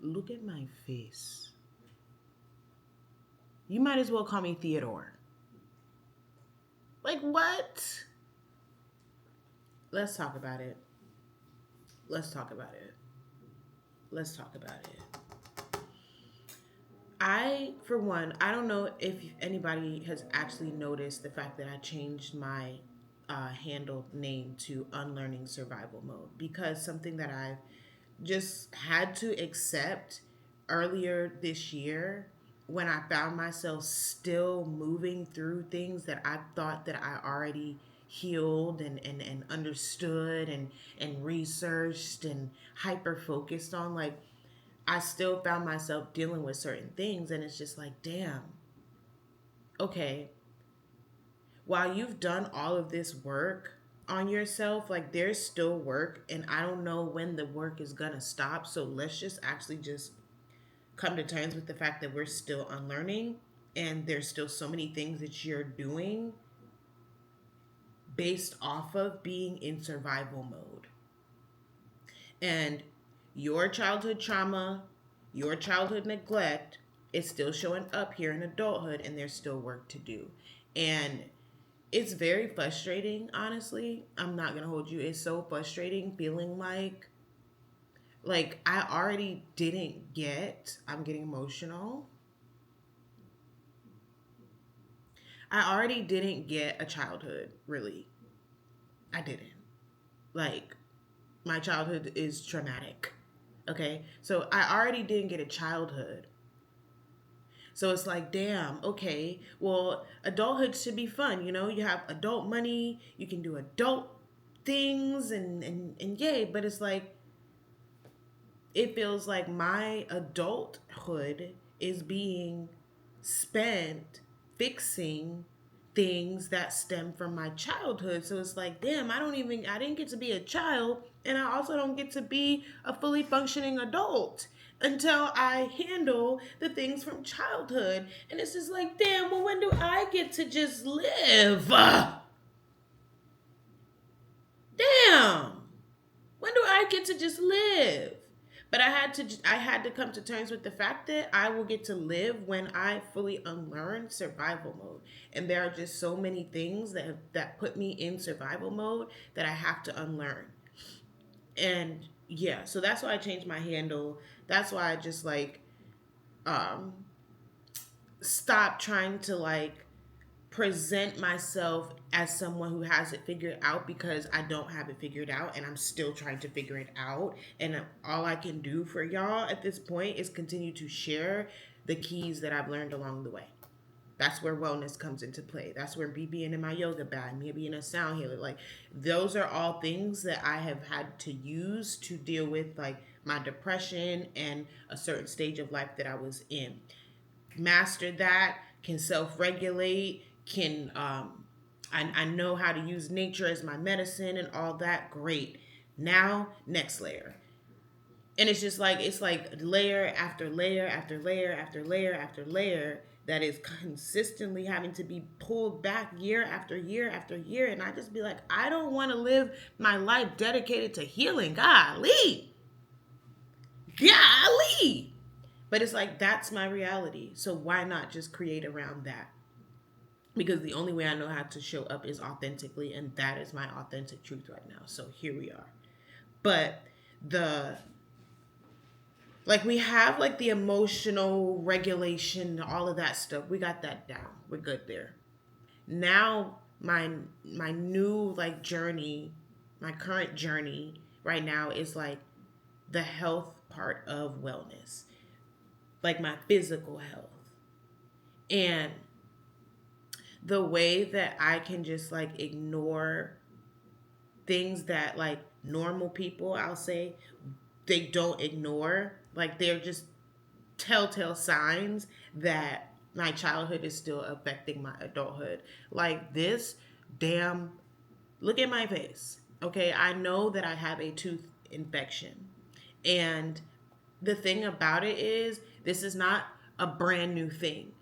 Look at my face. You might as well call me Theodore. Like, what? Let's talk about it. Let's talk about it. Let's talk about it. For one, I don't know if anybody has actually noticed the fact that I changed my handle name to Unlearning Survival Mode, because something that I've just had to accept earlier this year, when I found myself still moving through things that I thought that I already healed and understood and researched and hyper focused on. Like, I still found myself dealing with certain things, and it's just like, damn, okay, while you've done all of this work on yourself, like, there's still work, and I don't know when the work is gonna stop. So let's just actually just come to terms with the fact that we're still unlearning, and there's still so many things that you're doing based off of being in survival mode. And your childhood trauma, your childhood neglect is still showing up here in adulthood, and there's still work to do. And it's very frustrating, honestly. I'm not gonna hold you. It's so frustrating feeling like I already didn't get, I'm getting emotional. I already didn't get a childhood, really. I didn't. Like, my childhood is traumatic. Okay? So I already didn't get a childhood. So it's like, damn, okay, well, adulthood should be fun. You have adult money, you can do adult things, and yay. But it's like, it feels like my adulthood is being spent fixing things that stem from my childhood. So it's like, damn, I didn't get to be a child, and I also don't get to be a fully functioning adult until I handle the things from childhood. And it's just like, damn, well, when do I get to just live? Damn. When do I get to just live? But I had to come to terms with the fact that I will get to live when I fully unlearn survival mode. And there are just so many things that put me in survival mode that I have to unlearn. And yeah, so that's why I changed my handle. That's why I just um stop trying to present myself as someone who has it figured out, because I don't have it figured out, and I'm still trying to figure it out. And all I can do for y'all at this point is continue to share the keys that I've learned along the way. That's where wellness comes into play. That's where me being in my yoga bag, me being a sound healer, like, those are all things that I have had to use to deal with, like, my depression and a certain stage of life that I was in. Mastered that, can self regulate, can I know how to use nature as my medicine and all that. Great. Now, next layer. And it's like layer after layer after layer after layer after layer that is consistently having to be pulled back year after year after year. And I just be like, I don't want to live my life dedicated to healing. Golly. Golly. But it's like, that's my reality. So why not just create around that? Because the only way I know how to show up is authentically, and that is my authentic truth right now. So here we are. But the we have the emotional regulation, all of that stuff. We got that down. We're good there. Now my new journey, my current journey right now is the health part of wellness, like my physical health. And the way that I can just ignore things that normal people, I'll say, they don't ignore. They're just telltale signs that my childhood is still affecting my adulthood. Like this, damn, look at my face. Okay, I know that I have a tooth infection. And the thing about it is, this is not a brand new thing.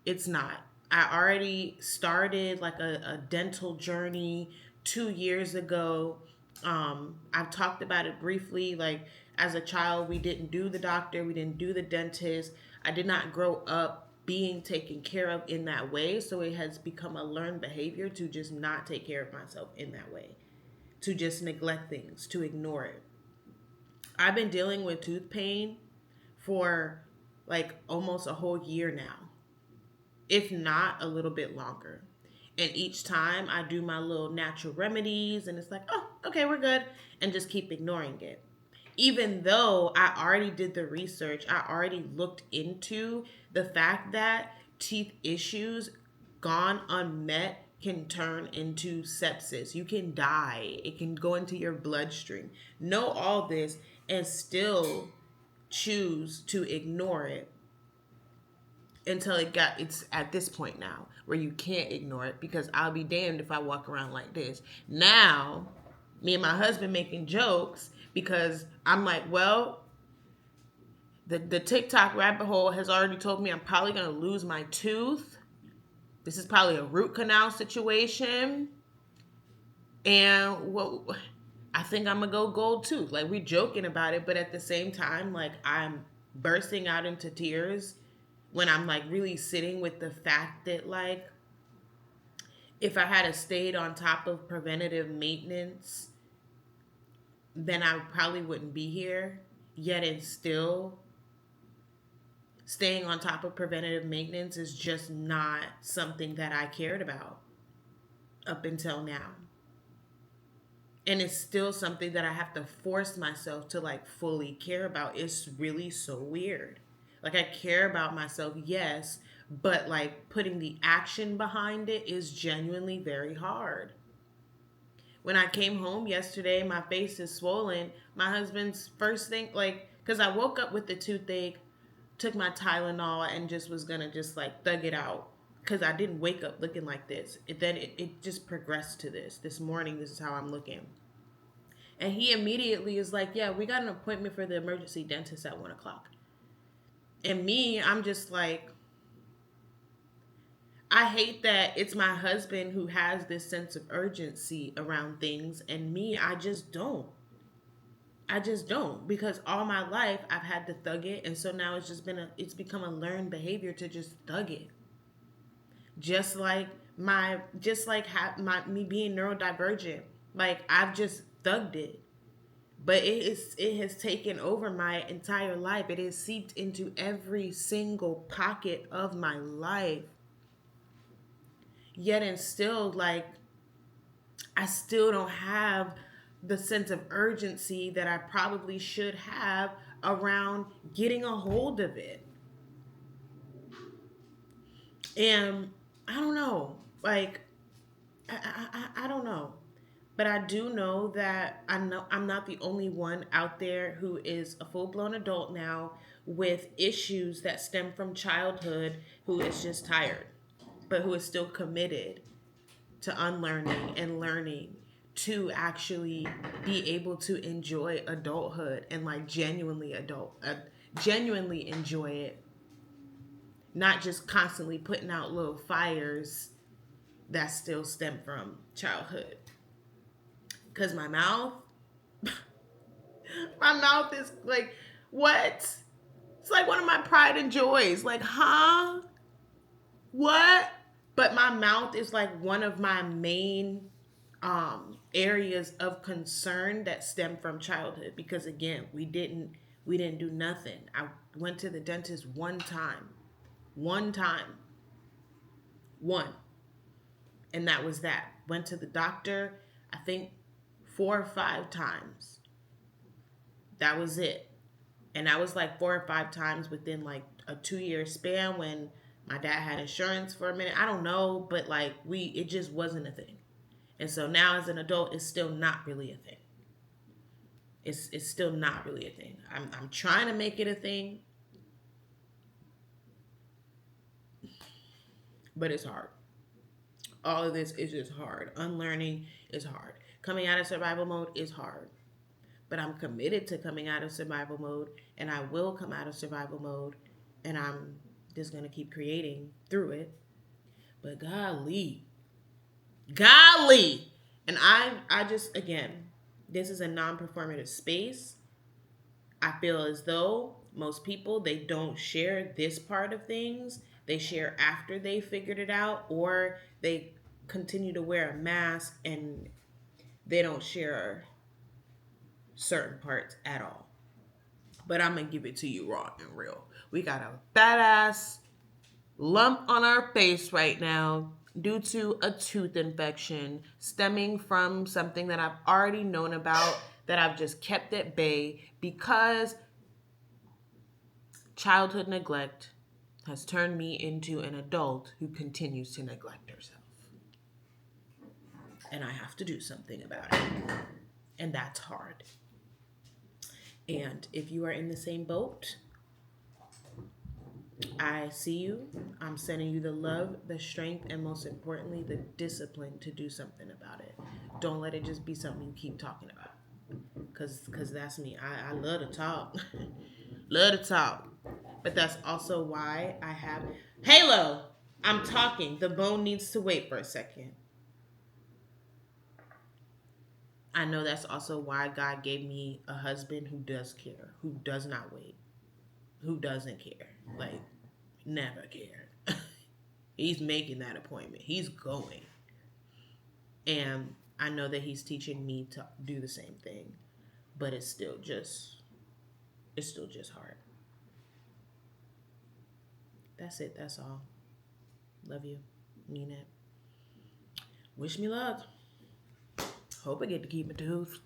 It's not. I already started a dental journey 2 years ago. I've talked about it briefly. As a child, we didn't do the doctor, we didn't do the dentist. I did not grow up being taken care of in that way. So it has become a learned behavior to just not take care of myself in that way, to just neglect things, to ignore it. I've been dealing with tooth pain for like almost a whole year now, if not a little bit longer. And each time I do my little natural remedies, and it's like, oh, okay, we're good, and just keep ignoring it. Even though I already did the research, I already looked into the fact that teeth issues gone unmet can turn into sepsis. You can die, it can go into your bloodstream. Know all this and still choose to ignore it until it's at this point now where you can't ignore it, because I'll be damned if I walk around like this. Now, me and my husband making jokes because I'm like, well, the TikTok rabbit hole has already told me I'm probably going to lose my tooth. This is probably a root canal situation. And well, I think I'm going to go gold tooth. Like, we're joking about it, but at the same time, like, I'm bursting out into tears when I'm like really sitting with the fact that, like, if I had stayed on top of preventative maintenance, then I probably wouldn't be here. Yet and still, staying on top of preventative maintenance is just not something that I cared about up until now. And it's still something that I have to force myself to like fully care about. It's really so weird. Like, I care about myself, yes, but like putting the action behind it is genuinely very hard. When I came home yesterday, my face is swollen. My husband's first thing, like, because I woke up with the toothache, took my Tylenol, and just was going to just like thug it out. Because I didn't wake up looking like this. It just progressed to this. This morning, this is how I'm looking. And he immediately is like, yeah, we got an appointment for the emergency dentist at 1 o'clock. And me, I'm just like, I hate that it's my husband who has this sense of urgency around things, and me, I just don't. I just don't, because all my life I've had to thug it, and so now it's become a learned behavior to just thug it. Just like me being neurodivergent, like, I've just thugged it. But it has taken over my entire life. It has seeped into every single pocket of my life. Yet and still, like, I still don't have the sense of urgency that I probably should have around getting a hold of it. And I don't know. Like, I don't know. But I do know that I'm not the only one out there who is a full-blown adult now with issues that stem from childhood, who is just tired, but who is still committed to unlearning and learning to actually be able to enjoy adulthood and like genuinely enjoy it, not just constantly putting out little fires that still stem from childhood. Because my mouth, my mouth is like, what? It's like one of my pride and joys. Like, huh? What? But my mouth is like one of my main areas of concern that stem from childhood. Because again, we didn't do nothing. I went to the dentist one time. And that was that. Went to the doctor, I think 4 or 5 times. That was it. And that was like 4 or 5 times within like a 2-year span when my dad had insurance for a minute. I don't know, but like it just wasn't a thing. And so now as an adult, it's still not really a thing. It's still not really a thing. I'm trying to make it a thing, but it's hard. All of this is just hard. Unlearning is hard. Coming out of survival mode is hard. But I'm committed to coming out of survival mode, and I will come out of survival mode, and I'm just going to keep creating through it. But golly. And I just, again, this is a non-performative space. I feel as though most people, they don't share this part of things. They share after they figured it out, or they continue to wear a mask and they don't share certain parts at all. But I'm gonna give it to you raw and real. We got a badass lump on our face right now due to a tooth infection stemming from something that I've already known about, that I've just kept at bay because childhood neglect has turned me into an adult who continues to neglect herself. And I have to do something about it. And that's hard. And if you are in the same boat, I see you. I'm sending you the love, the strength, and most importantly, the discipline to do something about it. Don't let it just be something you keep talking about. Cause that's me. I love to talk. Love to talk. But that's also why I have Halo. I'm talking. The bone needs to wait for a second. I know that's also why God gave me a husband who does care, who does not wait, who doesn't care. Like, never cared. He's making that appointment. He's going. And I know that he's teaching me to do the same thing. But it's still just hard. That's it. That's all. Love you. Mean it. Wish me luck. Hope I get to keep a tooth.